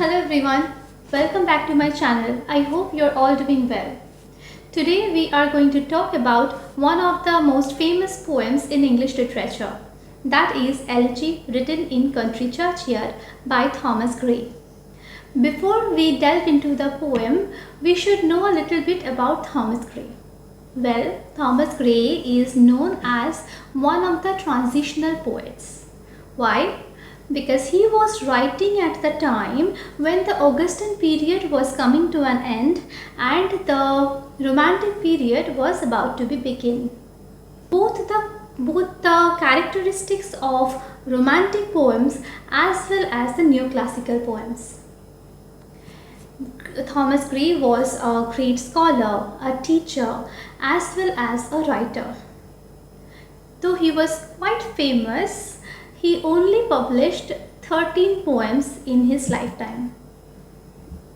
Hello everyone, welcome back to my channel. I hope you're all doing well. Today we are going to talk about one of the most famous poems in English literature. That is Elegy Written in Country Churchyard by Thomas Gray. Before we delve into the poem, we should know a little bit about Thomas Gray. Well, Thomas Gray is known as one of the transitional poets. Why? Because he was writing at the time when the Augustan period was coming to an end and the Romantic period was about to begin. Both the characteristics of Romantic poems as well as the neoclassical poems. Thomas Gray was a great scholar, a teacher, as well as a writer. Though he was quite famous, he only published 13 poems in his lifetime.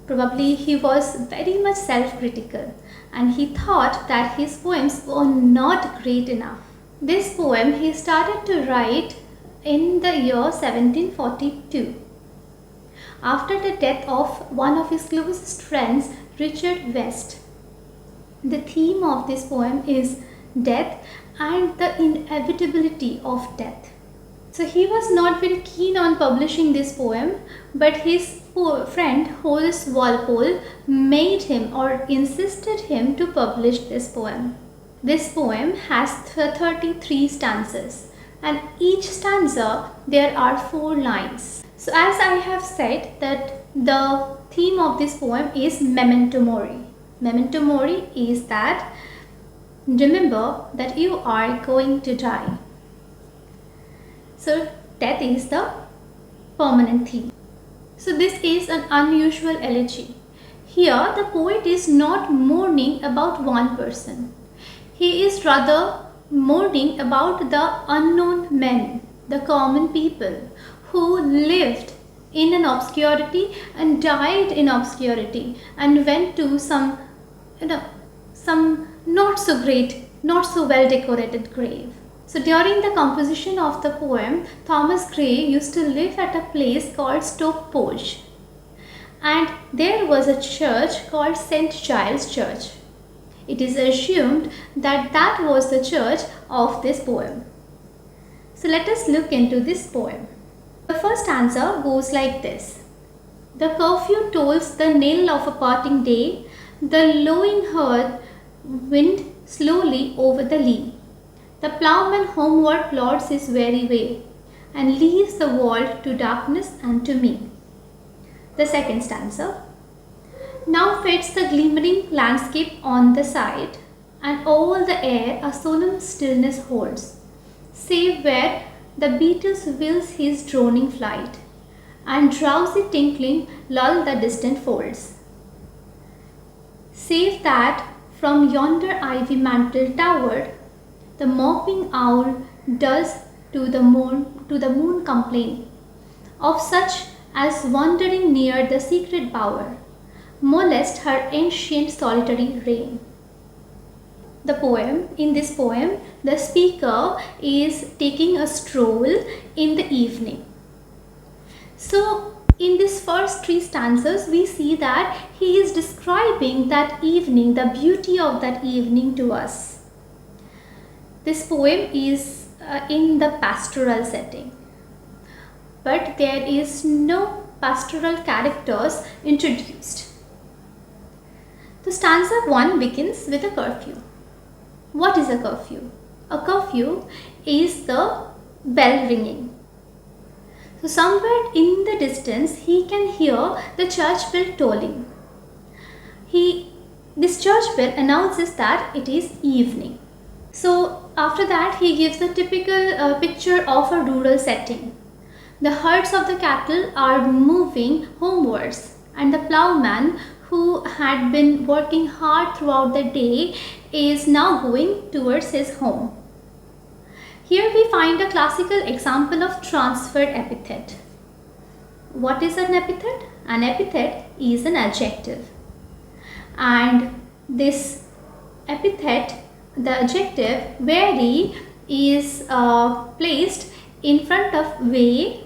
Probably he was very much self-critical and he thought that his poems were not great enough. This poem he started to write in the year 1742. After the death of one of his closest friends, Richard West. The theme of this poem is death and the inevitability of death. So he was not very keen on publishing this poem, but his friend Horace Walpole made him or insisted him to publish this poem. This poem has 33 stanzas, and each stanza there are 4 lines. So as I have said that the theme of this poem is memento mori. Memento mori is that remember that you are going to die. So death is the permanent theme. So this is an unusual elegy. Here the poet is not mourning about one person. He is rather mourning about the unknown men, the common people who lived in an obscurity and died in obscurity and went to some not so great, not so well decorated grave. So during the composition of the poem, Thomas Gray used to live at a place called Stoke Poge, and there was a church called St. Giles Church. It is assumed that that was the church of this poem. So let us look into this poem. The first stanza goes like this. The curfew tolls the knell of a parting day, the lowing herd wind slowly over the lea. The ploughman homeward plods his weary way and leaves the world to darkness and to me. The second stanza. Now fades the glimmering landscape on the side, and all the air a solemn stillness holds, save where the beetle's wheels his droning flight, and drowsy tinkling lull the distant folds. Save that from yonder ivy-mantled tower, the moping owl does to the moon complain, of such as wandering near the secret bower, molest her ancient solitary reign. In this poem, the speaker is taking a stroll in the evening. So in these first 3 stanzas, we see that he is describing that evening, the beauty of that evening to us. This poem is in the pastoral setting, but there is no pastoral characters introduced. The stanza 1 begins with a curfew. What is a curfew? A curfew is the bell ringing. So somewhere in the distance he can hear the church bell tolling. This church bell announces that it is evening. So after that he gives a typical picture of a rural setting. The herds of the cattle are moving homewards, and the ploughman who had been working hard throughout the day is now going towards his home. Here we find a classical example of transferred epithet. What is an epithet? An epithet is an adjective, and this epithet, the adjective very, is placed in front of way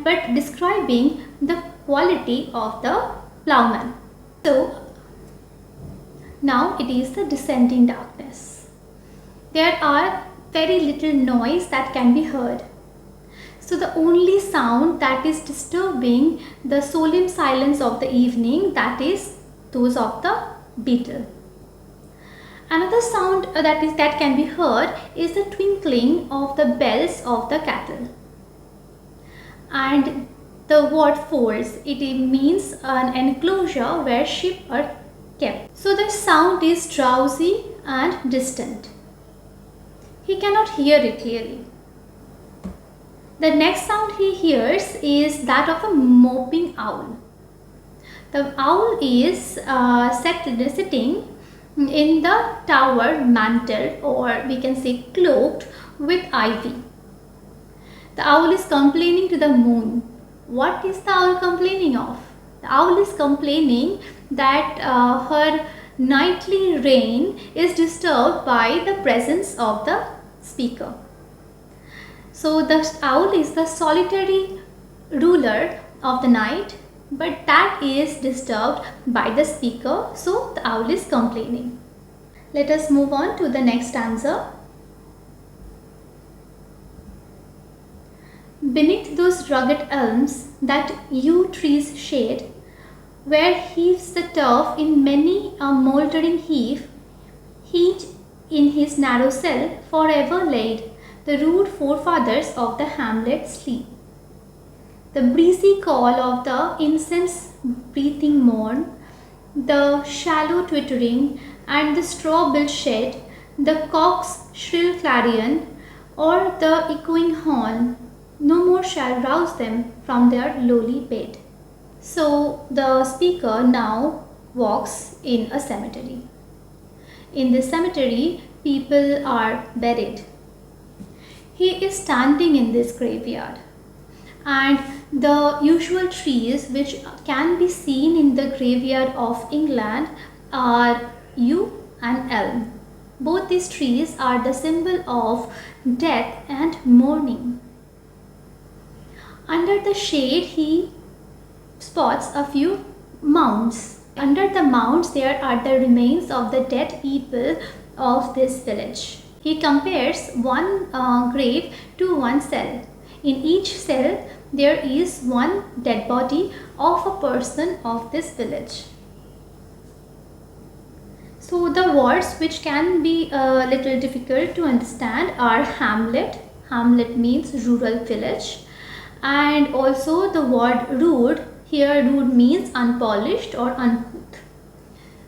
but describing the quality of the plowman. So now it is the descending darkness. There are very little noise that can be heard. So the only sound that is disturbing the solemn silence of the evening, that is those of the beetle. Another sound that can be heard is the twinkling of the bells of the cattle. And the word folds, it means an enclosure where sheep are kept. So the sound is drowsy and distant. He cannot hear it clearly. The next sound he hears is that of a moping owl. The owl is sitting in the tower mantled, or we can say cloaked, with ivy. The owl is complaining to the moon. What is the owl complaining of? The owl is complaining that her nightly reign is disturbed by the presence of the speaker. So the owl is the solitary ruler of the night, but that is disturbed by the speaker, so the owl is complaining. Let us move on to the next stanza. Beneath those rugged elms that yew trees shade, where heaves the turf in many a mouldering heap, each in his narrow cell forever laid, the rude forefathers of the hamlet sleep. The breezy call of the incense-breathing morn, the shallow twittering and the straw-built shed, the cock's shrill clarion, or the echoing horn, no more shall rouse them from their lowly bed. So the speaker now walks in a cemetery. In this cemetery, people are buried. He is standing in this graveyard, and the usual trees which can be seen in the graveyard of England are yew and elm. Both these trees are the symbol of death and mourning. Under the shade, he spots a few mounds. Under the mounds, there are the remains of the dead people of this village. He compares one grave to one cell. In each cell, there is one dead body of a person of this village. So the words which can be a little difficult to understand are hamlet. Hamlet means rural village. And also the word rude. Here rude means unpolished or uncouth.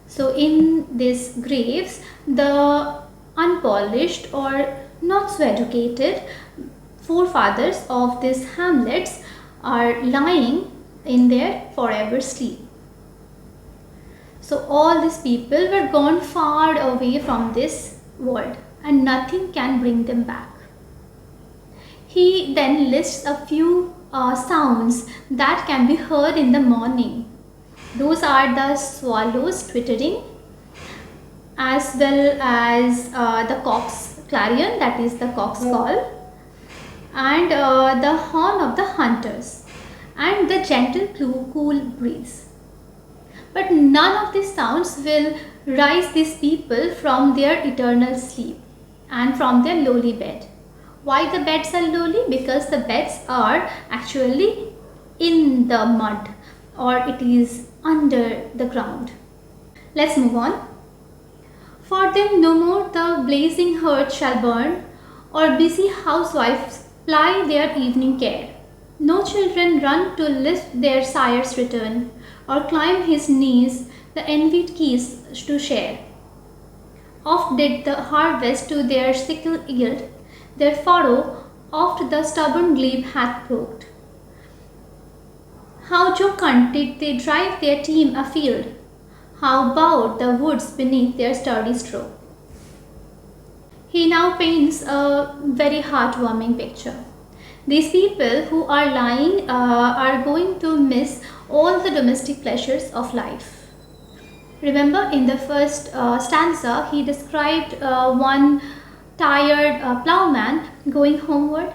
So in these graves, the unpolished or not so educated forefathers of these hamlets are lying in their forever sleep. So all these people were gone far away from this world, and nothing can bring them back. He then lists a few sounds that can be heard in the morning. Those are the swallows twittering, as well as the cock's clarion, that is the cock's call, and the horn of the hunters, and the gentle cool breeze. But none of these sounds will rise these people from their eternal sleep and from their lowly bed. Why the beds are lowly? Because the beds are actually in the mud, or it is under the ground. Let's move on. For them no more the blazing hearth shall burn, or busy housewives ply their evening care. No children run to lift their sire's return, or climb his knees the envied keys to share. Oft did the harvest to their sickle yield, their furrow oft the stubborn glebe hath poked. How jocund did they drive their team afield, how bowed the woods beneath their sturdy stroke. He now paints a very heartwarming picture. These people who are lying are going to miss all the domestic pleasures of life. Remember, in the first stanza, he described one tired plowman going homeward.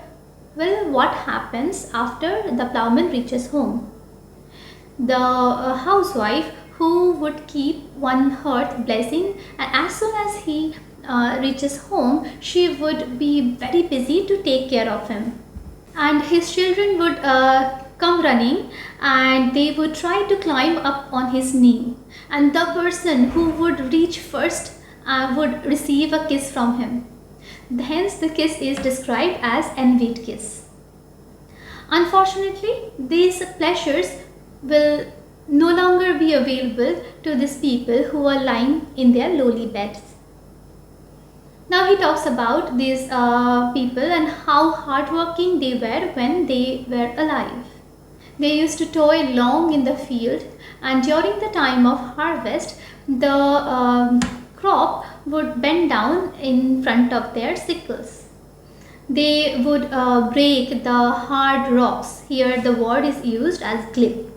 Well, what happens after the plowman reaches home? the housewife who would keep one hearth blazing, and as soon as he reaches home, she would be very busy to take care of him. And his children would come running, and they would try to climb up on his knee, and the person who would reach first would receive a kiss from him. Hence the kiss is described as envied kiss. Unfortunately, these pleasures will no longer be available to these people who are lying in their lowly beds. Now he talks about these people and how hardworking they were when they were alive. They used to toil long in the field, and during the time of harvest, the crop would bend down in front of their sickles. They would break the hard rocks. Here the word is used as glib.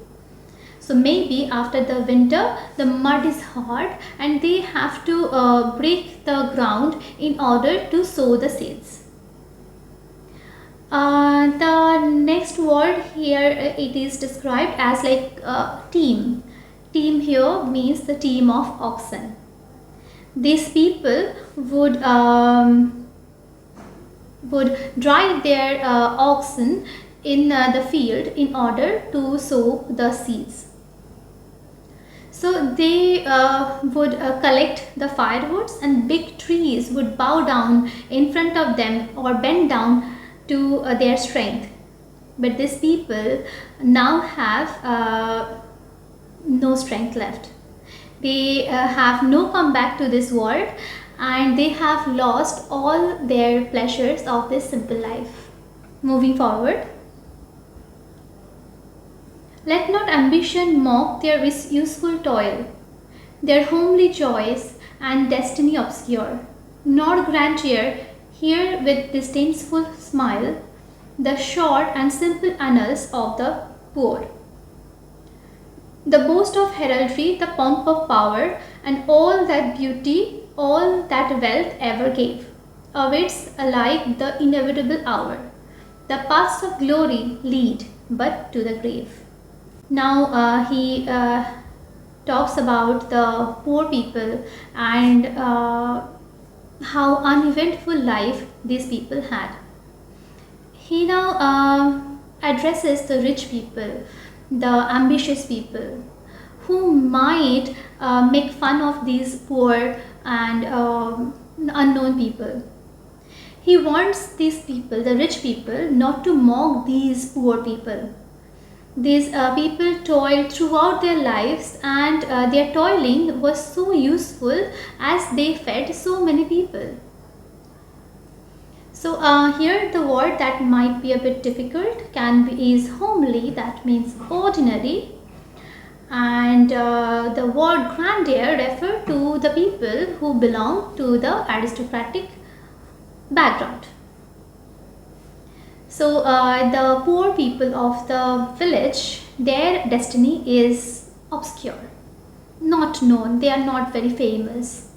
So maybe after the winter, the mud is hard and they have to break the ground in order to sow the seeds. The next word here, it is described as like team. Team here means the team of oxen. These people would drive their oxen in the field in order to sow the seeds. So they would collect the firewoods, and big trees would bow down in front of them or bend down to their strength. But these people now have no strength left. They have no comeback to this world, and they have lost all their pleasures of this simple life. Moving forward. Let not ambition mock their useful toil, their homely joys and destiny obscure, nor grandeur hear with disdainful smile the short and simple annals of the poor. The boast of heraldry, the pomp of power, and all that beauty, all that wealth ever gave, awaits alike the inevitable hour. The paths of glory lead but to the grave. Now he talks about the poor people and how uneventful life these people had. He now addresses the rich people, the ambitious people, who might make fun of these poor and unknown people. He wants these people, the rich people, not to mock these poor people. These people toiled throughout their lives, and their toiling was so useful as they fed so many people. So here the word that might be a bit difficult is homely, that means ordinary, and the word grandeur refer to the people who belong to the aristocratic background. So the poor people of the village, their destiny is obscure, not known, they are not very famous.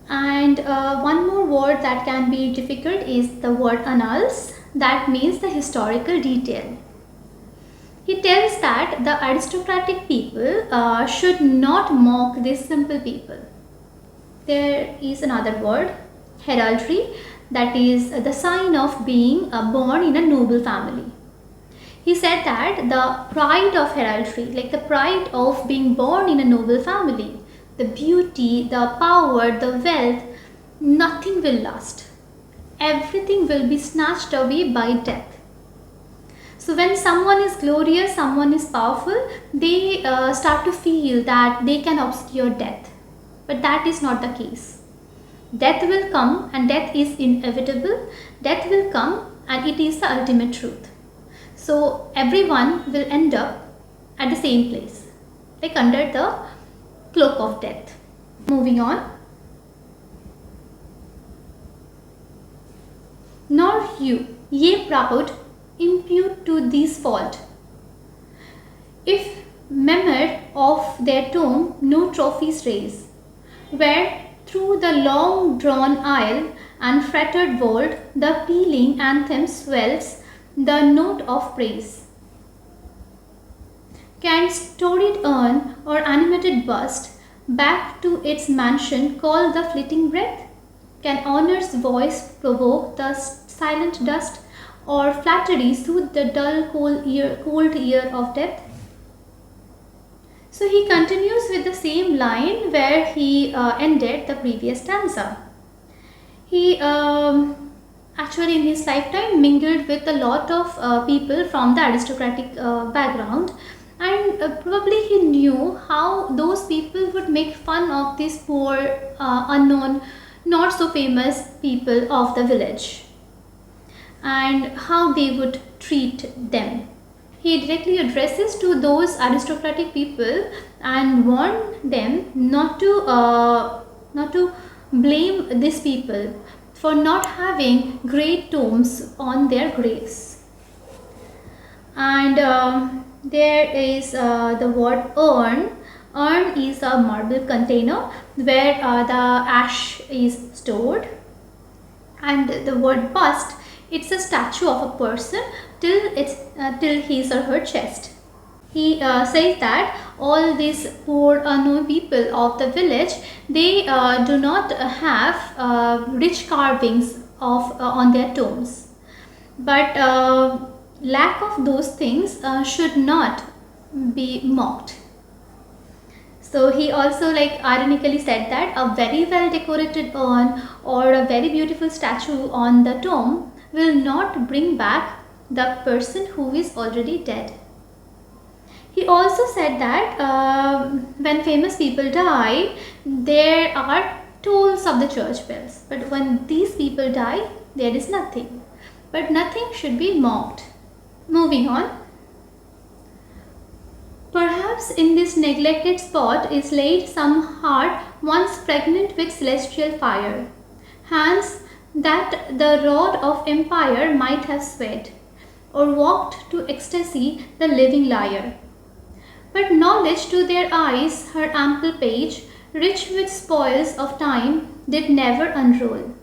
And one more word that can be difficult is the word annals, that means the historical detail. He tells that the aristocratic people should not mock these simple people. There is another word, heraldry, that is the sign of being born in a noble family. He said that the pride of heraldry, like the pride of being born in a noble family, the beauty, the power, the wealth, nothing will last. Everything will be snatched away by death. So when someone is glorious, someone is powerful, they start to feel that they can obscure death. But that is not the case. Death will come, and death is inevitable. Death will come, and it is the ultimate truth. So everyone will end up at the same place, like under the cloak of death. Moving on. Nor you, ye proud, impute to these fault. If memory of their tomb no trophies raise, where through the long drawn aisle and fretted vault the pealing anthem swells the note of praise. Can storied urn or animated bust back to its mansion call the fleeting breath? Can honor's voice provoke the silent dust, or flattery soothe the dull cold ear of death? So he continues with the same line where he ended the previous stanza. He actually in his lifetime mingled with a lot of people from the aristocratic background, and probably he knew how those people would make fun of these poor, unknown, not so famous people of the village, and how they would treat them. He directly addresses to those aristocratic people and warn them not to blame these people for not having great tombs on their graves. And there is the word urn. Urn is a marble container where the ash is stored. And the word bust, it's a statue of a person till his or her chest. He says that all these poor unknown people of the village, they do not have rich carvings of on their tombs, but lack of those things should not be mocked. So he also ironically said that a very well decorated urn or a very beautiful statue on the tomb will not bring back the person who is already dead. He also said that when famous people die, there are tolls of the church bells. But when these people die, there is nothing. But nothing should be mocked. Moving on. Perhaps in this neglected spot is laid some heart once pregnant with celestial fire, hands that the rod of empire might have swayed, or walked to ecstasy the living lyre. But knowledge to their eyes her ample page, rich with spoils of time, did never unroll.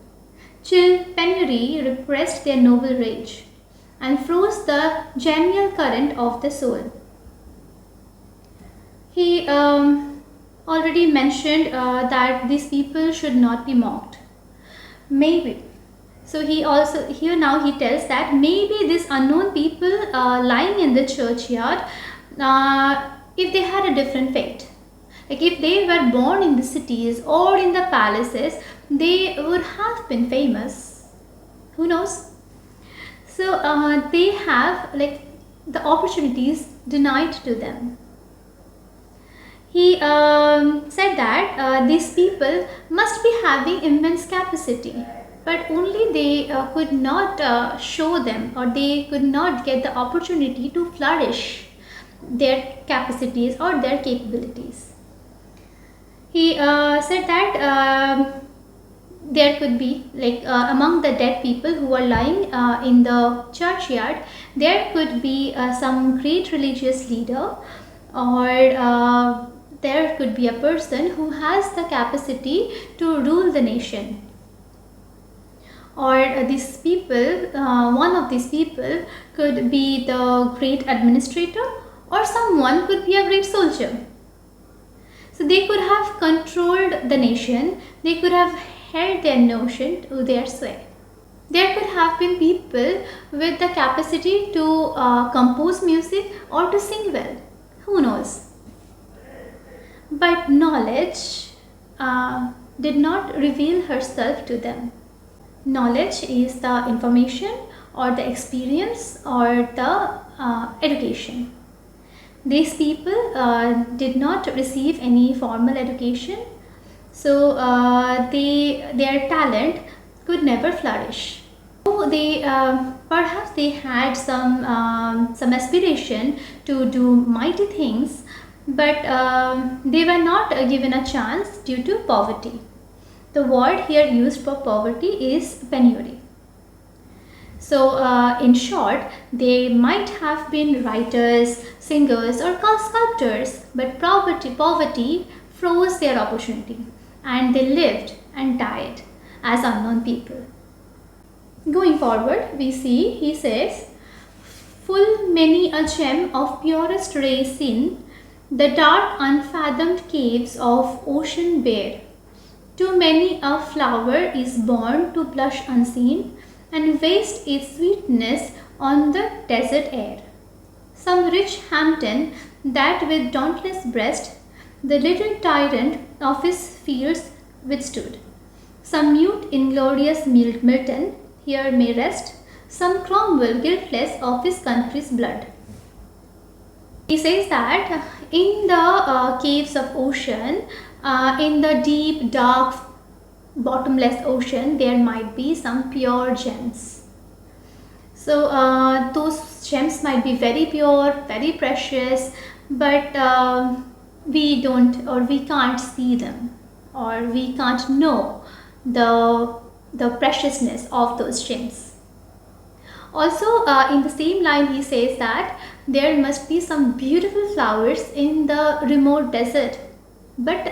Chill penury repressed their noble rage, and froze the genial current of the soul. He already mentioned that these people should not be mocked. Maybe. So he also, here now he tells that maybe these unknown people lying in the churchyard, if they had a different fate, like if they were born in the cities or in the palaces, they would have been famous. Who knows? So they have the opportunities denied to them. He said that these people must be having immense capacity, but only they could not show them, or they could not get the opportunity to flourish their capacities or their capabilities. He said that there could be among the dead people who are lying in the churchyard, there could be some great religious leader, or there could be a person who has the capacity to rule the nation, or these people, one of these people could be the great administrator, or someone could be a great soldier. So they could have controlled the nation, they could have held their notion to their sway. There could have been people with the capacity to compose music or to sing well. Who knows? But knowledge did not reveal herself to them. Knowledge is the information or the experience or the education. These people did not receive any formal education, so their talent could never flourish. So they perhaps they had some aspiration to do mighty things, but they were not given a chance due to poverty. The word here used for poverty is penury. So in short, they might have been writers, singers or sculptors, but poverty froze their opportunity, and they lived and died as unknown people. Going forward, we see he says, Full many a gem of purest ray seen, the dark unfathomed caves of ocean bare. Too many a flower is born to blush unseen, and waste its sweetness on the desert air. Some rich Hampden that with dauntless breast the little tyrant of his fields withstood. Some mute inglorious Milton here may rest, some Cromwell guiltless of his country's blood. He says that in the caves of ocean, in the deep, dark, bottomless ocean, there might be some pure gems. So those gems might be very pure, very precious, but we don't or we can't see them, or we can't know the preciousness of those gems. Also, in the same line, he says that there must be some beautiful flowers in the remote desert, but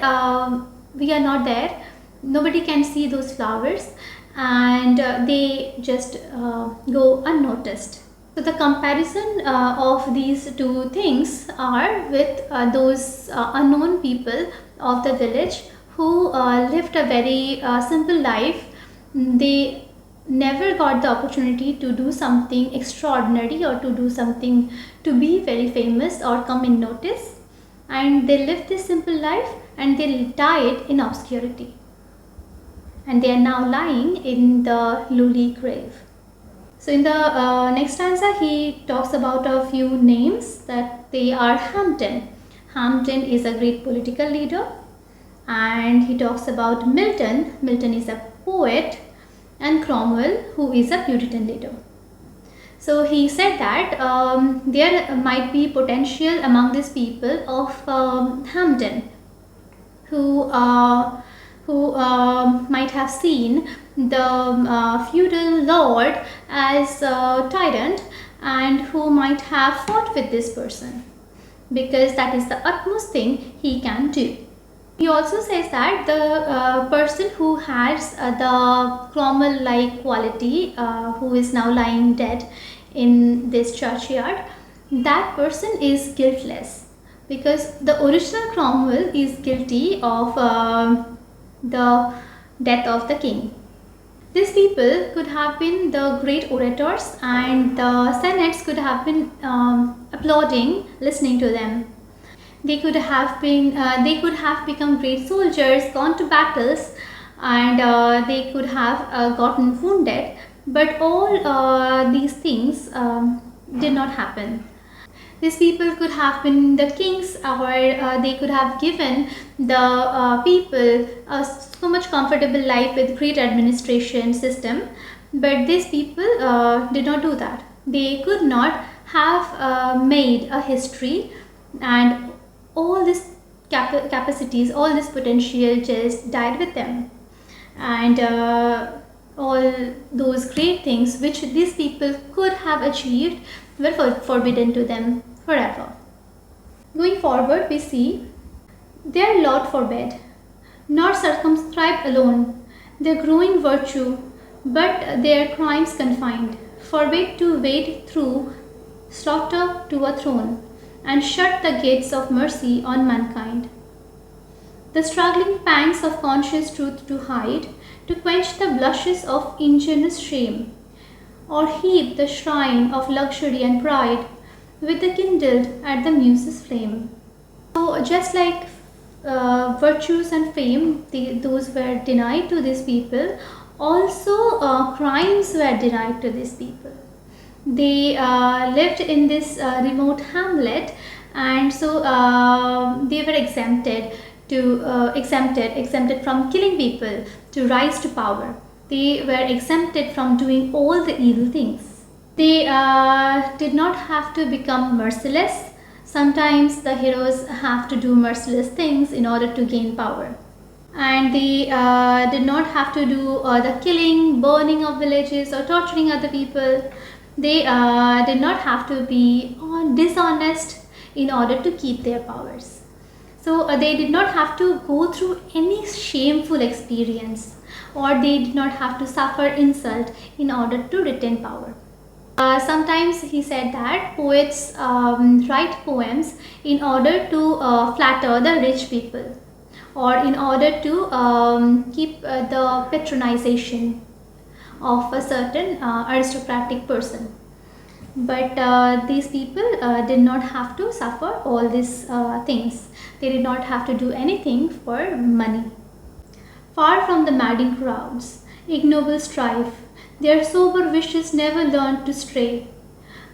we are not there. Nobody can see those flowers, and they just go unnoticed. So the comparison of these two things are with those unknown people of the village who lived a very simple life. They never got the opportunity to do something extraordinary or to do something to be very famous or come in notice, and they lived this simple life and they died in obscurity, and they are now lying in the lowly grave. So in the next stanza, he talks about a few names, that they are Hampden. Hampden is a great political leader, and he talks about Milton. Milton is a poet, and Cromwell, who is a Puritan leader. So he said that there might be potential among these people of Hampden, who might have seen the feudal lord as a tyrant, and who might have fought with this person, because that is the utmost thing he can do. He also says that the person who has the Cromwell-like quality, who is now lying dead in this churchyard, that person is guiltless, because the original Cromwell is guilty of the death of the king. These people could have been the great orators, and the senates could have been applauding, listening to them. They could have become great soldiers, gone to battles, and they could have gotten wounded. But all these things did not happen. These people could have been the kings, or they could have given the people so much comfortable life with great administration system. But these people did not do that. They could not have made a history, and all these capacities, all this potential just died with them, and all those great things which these people could have achieved were forbidden to them forever. Going forward, we see their lot forbade, nor circumscribed alone their growing virtue, but their crimes confined, forbade to wade through slaughter to a throne, and shut the gates of mercy on mankind. The struggling pangs of conscious truth to hide, to quench the blushes of ingenuous shame, or heap the shrine of luxury and pride with the kindled at the muse's flame. So just like virtues and fame, those were denied to these people, also crimes were denied to these people. They lived in this remote hamlet, and so they were exempted from killing people to rise to power. They were exempted from doing all the evil things. They did not have to become merciless. Sometimes the heroes have to do merciless things in order to gain power. And they did not have to do the killing, burning of villages, or torturing other people. They did not have to be dishonest in order to keep their powers. So they did not have to go through any shameful experience, or they did not have to suffer insult in order to retain power. Sometimes he said that poets write poems in order to flatter the rich people, or in order to keep the patronization of a certain aristocratic person. But these people did not have to suffer all these things. They did not have to do anything for money. Far from the madding crowds, ignoble strife, their sober wishes never learned to stray.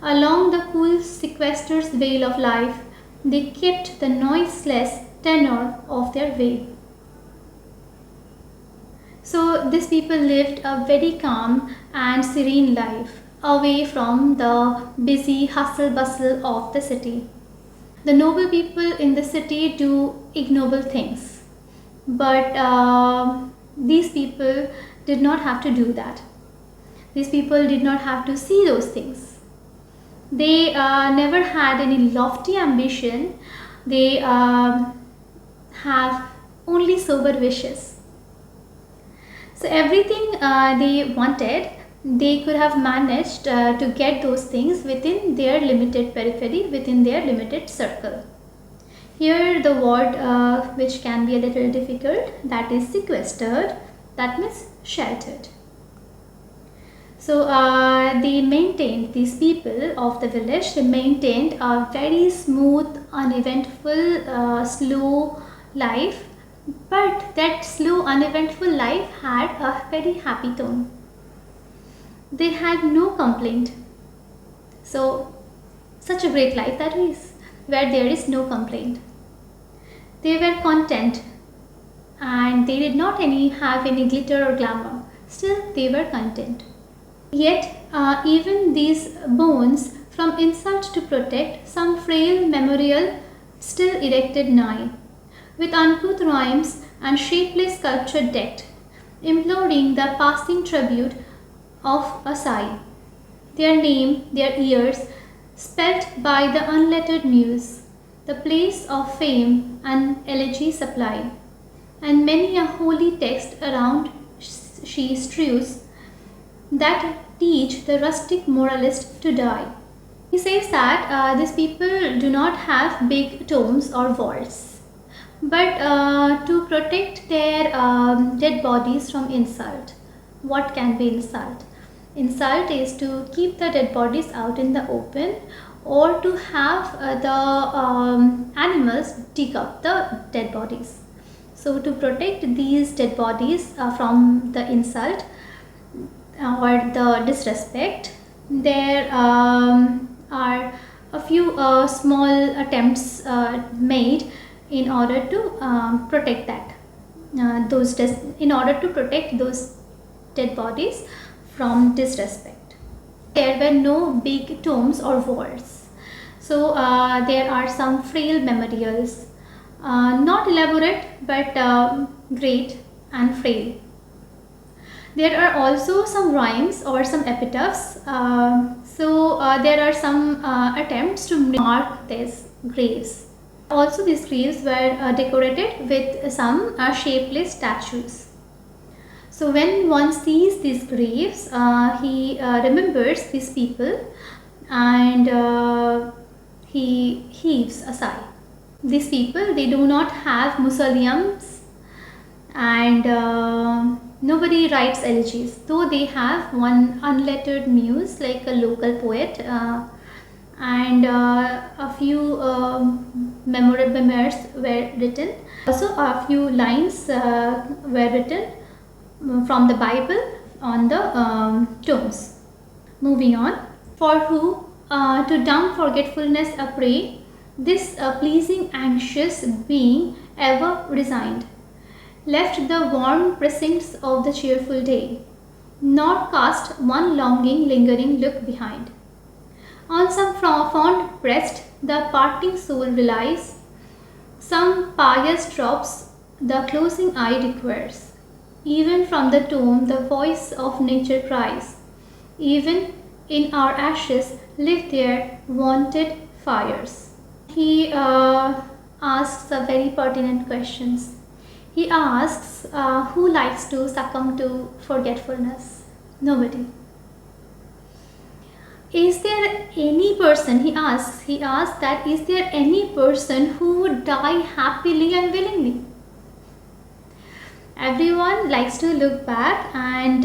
Along the cool sequester's veil of life, they kept the noiseless tenor of their way. So these people lived a very calm and serene life, away from the busy hustle bustle of the city. The noble people in the city do ignoble things, but these people did not have to do that. These people did not have to see those things. They never had any lofty ambition. They have only sober wishes. So everything they wanted, they could have managed to get those things within their limited periphery, within their limited circle. Here the word which can be a little difficult, that is sequestered, that means sheltered. So they maintained, these people of the village, they maintained a very smooth, uneventful, slow life. But that slow, uneventful life had a very happy tone. They had no complaint. So, such a great life that is, where there is no complaint. They were content, and they did not have any glitter or glamour. Still, they were content. Yet, even these bones from insult to protect, some frail memorial still erected nigh, with uncouth rhymes and shapeless sculpture decked, imploring the passing tribute of a sigh. Their name, their years, spelt by the unlettered muse, the place of fame and elegy supply, and many a holy text around she strews, that teach the rustic moralist to die. He says that these people do not have big tombs or vaults, but to protect their dead bodies from insult. What can be insult? Insult is to keep the dead bodies out in the open, or to have the animals dig up the dead bodies. So to protect these dead bodies from the insult or the disrespect, there are a few small attempts made in order to protect that in order to protect those dead bodies from disrespect. There were no big tombs or vaults, so there are some frail memorials, not elaborate but great and frail. There are also some rhymes or some epitaphs, so there are some attempts to mark these graves. Also, these graves were decorated with some shapeless statues. So when one sees these graves, he remembers these people, and he heaves a sigh. These people, they do not have mausoleums, and nobody writes elegies, though they have one unlettered muse like a local poet, and a few memorable memoirs were written. Also, a few lines were written from the Bible on the tombs. Moving on. For who, to dumb forgetfulness a prey, this pleasing anxious being ever resigned, left the warm precincts of the cheerful day, nor cast one longing lingering look behind. On some fond breast the parting soul relies, some pious drops the closing eye requires. Even from the tomb the voice of nature cries, even in our ashes live their wonted fires. He asks a very pertinent questions. He asks, who likes to succumb to forgetfulness? Nobody. Is there any person, he asks that, is there any person who would die happily and willingly? Everyone likes to look back, and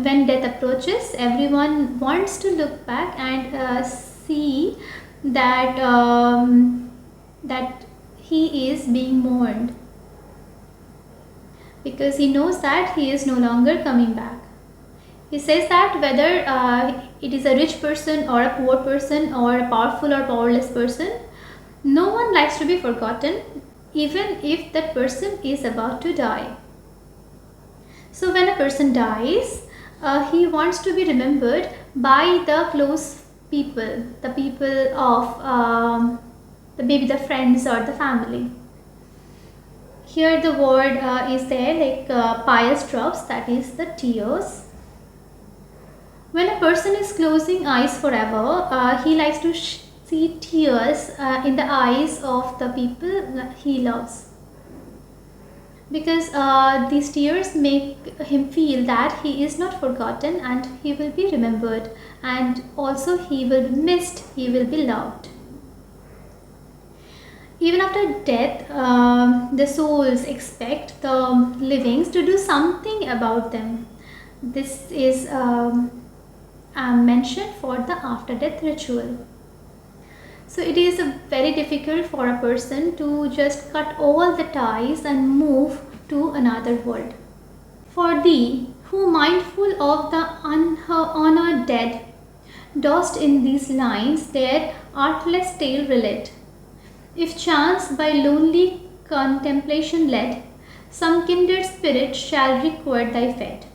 when death approaches, everyone wants to look back and see that that he is being mourned, because he knows that he is no longer coming back. He says that whether it is a rich person or a poor person or a powerful or powerless person, no one likes to be forgotten, even if that person is about to die. So when a person dies, he wants to be remembered by the close people, the people of maybe the friends or the family. Here the word is there like pious drops, that is the tears. When a person is closing eyes forever, he likes to see tears in the eyes of the people he loves, because these tears make him feel that he is not forgotten and he will be remembered, and also he will be missed, he will be loved. Even after death, the souls expect the livings to do something about them. This is mentioned for the after death ritual. So it is very difficult for a person to just cut all the ties and move to another world. For thee, who mindful of the honored dead, dost in these lines their artless tale relate. If chance by lonely contemplation led, some kindred spirit shall require thy fate.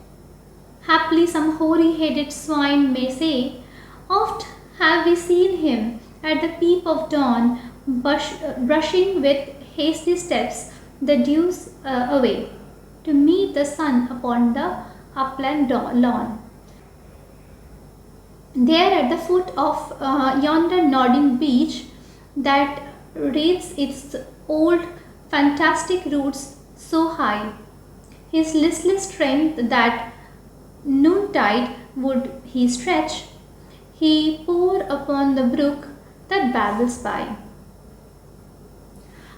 Haply some hoary-headed swine may say, oft have we seen him at the peep of dawn, brushing with hasty steps the dews away, to meet the sun upon the upland lawn. There at the foot of yonder nodding beech that reads its old fantastic roots so high, his listless strength that noontide would he stretch, he pour upon the brook that babbles by.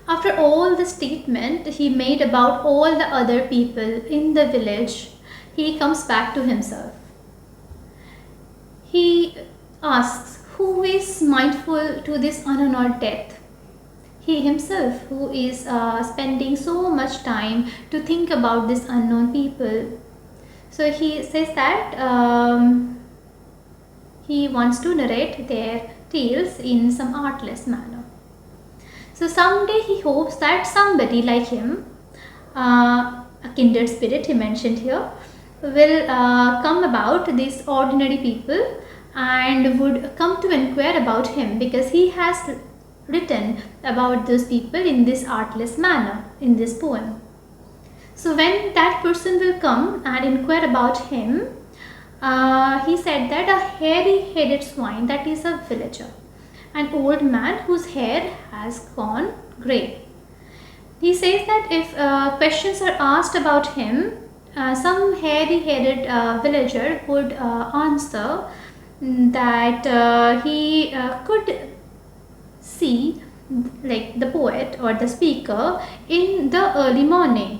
After all the statement he made about all the other people in the village, he comes back to himself. He asks, who is mindful to this unhonored death? He himself, who is spending so much time to think about these unknown people. So he says that he wants to narrate their tales in some artless manner. So someday he hopes that somebody like him, a kindred spirit he mentioned here, will come about these ordinary people and would come to inquire about him, because he has written about those people in this artless manner in this poem. So when that person will come and inquire about him, he said that a hairy-headed swine, that is a villager, an old man whose hair has gone grey. He says that if questions are asked about him, some hairy-headed villager would answer that he could see, like the poet or the speaker, in the early morning,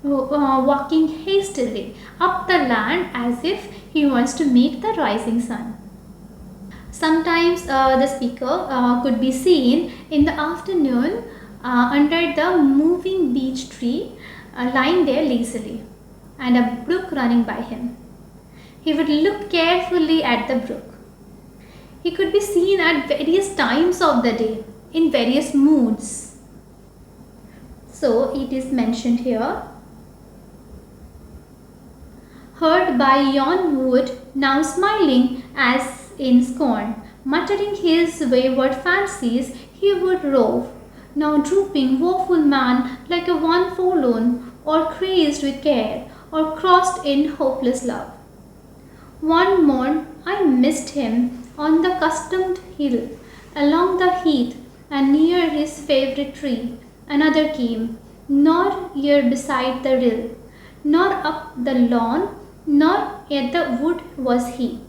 walking hastily up the land as if he wants to meet the rising sun. Sometimes the speaker could be seen in the afternoon under the moving beech tree, lying there lazily, and a brook running by him. He would look carefully at the brook. He could be seen at various times of the day, in various moods. So it is mentioned here. Heard by yon wood, now smiling as in scorn, muttering his wayward fancies, he would rove, now drooping, woeful man, like a one forlorn, or crazed with care, or crossed in hopeless love. One morn I missed him on the customed hill, along the heath, and near his favourite tree. Another came, nor here beside the rill, nor up the lawn, nor at the wood was he.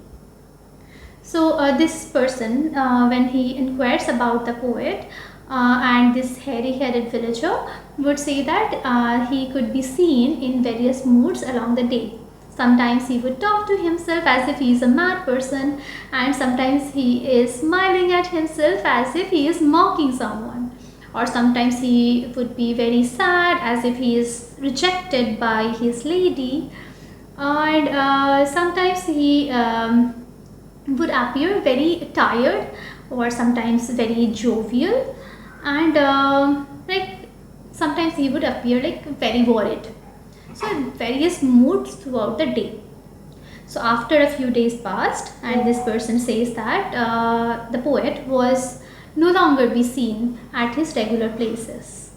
So this person, when he inquires about the poet and this hairy-headed villager, would say that he could be seen in various moods along the day. Sometimes he would talk to himself as if he is a mad person, and sometimes he is smiling at himself as if he is mocking someone. Or sometimes he would be very sad as if he is rejected by his lady. And sometimes he would appear very tired or sometimes very jovial, and like sometimes he would appear like very worried. So various moods throughout the day. So after a few days passed, and this person says that the poet was no longer be seen at his regular places,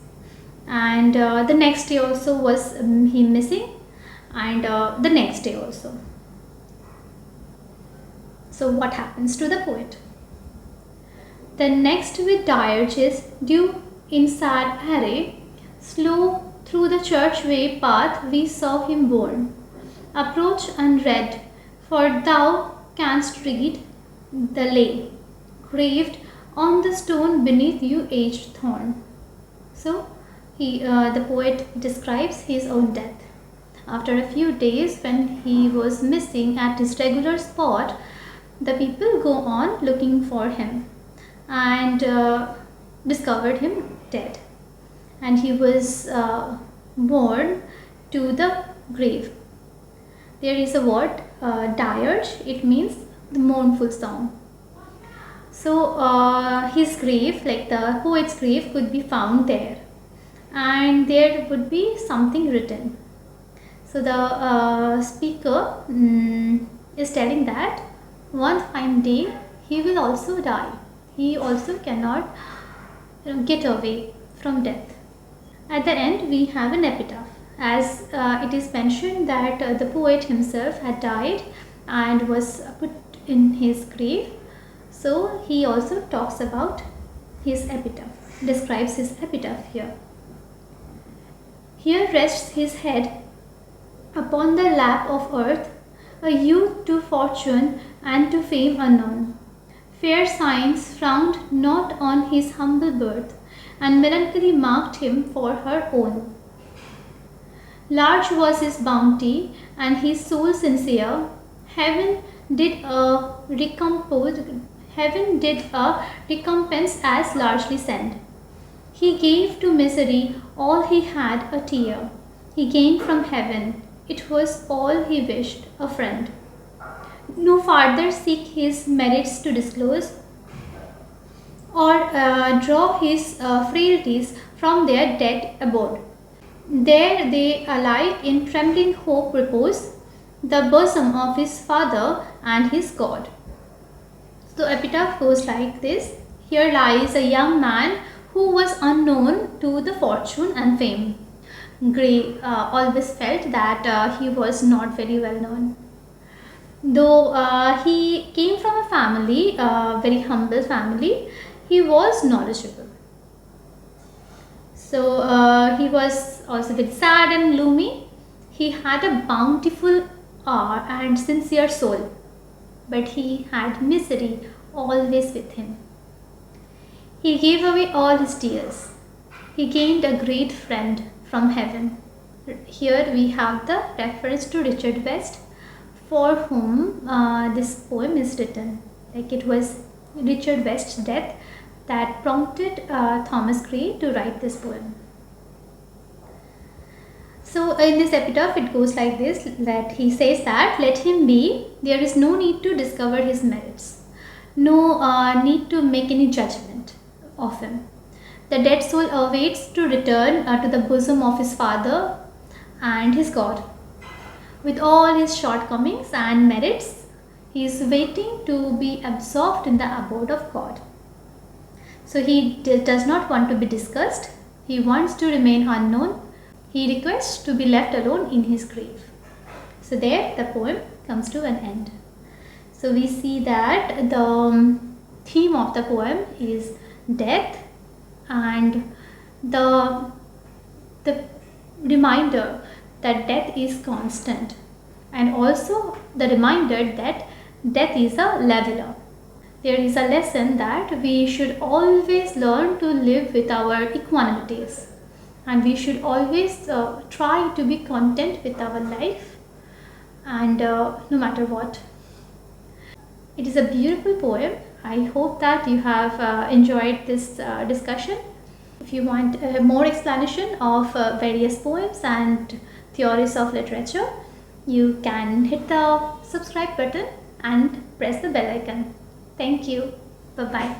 and the next day also was he missing, and the next day also. So what happens to the poet? The next with dirges due in sad array, slow through the churchway path we saw him borne. Approach unread, for thou canst read the lay, graved on the stone beneath you aged thorn. So the poet describes his own death. After a few days, when he was missing at his regular spot, the people go on looking for him and discovered him dead. And he was borne to the grave. There is a word, dirge, it means the mournful song. So his grave, like the poet's grave, could be found there, and there would be something written. So the speaker is telling that one fine day he will also die. He also cannot get away from death. At the end we have an epitaph, as it is mentioned that the poet himself had died and was put in his grave. So he also talks about his epitaph, describes his epitaph here. Here rests his head upon the lap of earth, a youth to fortune and to fame unknown. Fair signs frowned not on his humble birth, and melancholy marked him for her own. Large was his bounty, and his soul sincere. Heaven did a recompense as largely send. He gave to misery all he had a tear. He gained from heaven, it was all he wished, a friend. No farther seek his merits to disclose, or draw his frailties from their dead abode. There they alike in trembling hope repose, the bosom of his Father and his God. So epitaph goes like this. Here lies a young man who was unknown to the fortune and fame. Gray always felt that he was not very well known. Though he came from a family, very humble family, he was knowledgeable. So he was also very sad and gloomy. He had a bountiful and sincere soul, but he had misery always with him. He gave away all his tears. He gained a great friend from heaven. Here we have the reference to Richard West, for whom this poem is written. Like it was Richard West's death that prompted Thomas Gray to write this poem. So in this epitaph it goes like this, that he says that let him be, there is no need to discover his merits, no need to make any judgment of him. The dead soul awaits to return to the bosom of his Father and his God. With all his shortcomings and merits, he is waiting to be absorbed in the abode of God. So he does not want to be discussed. He wants to remain unknown. He requests to be left alone in his grave. So there the poem comes to an end. So we see that the theme of the poem is death, and the reminder that death is constant, and also the reminder that death is a leveler. there is a lesson that we should always learn to live with our equanimities, and we should always try to be content with our life, and no matter what. It is a beautiful poem. I hope that you have enjoyed this discussion. If you want more explanation of various poems and theories of literature, you can hit the subscribe button and press the bell icon. Thank you. Bye bye.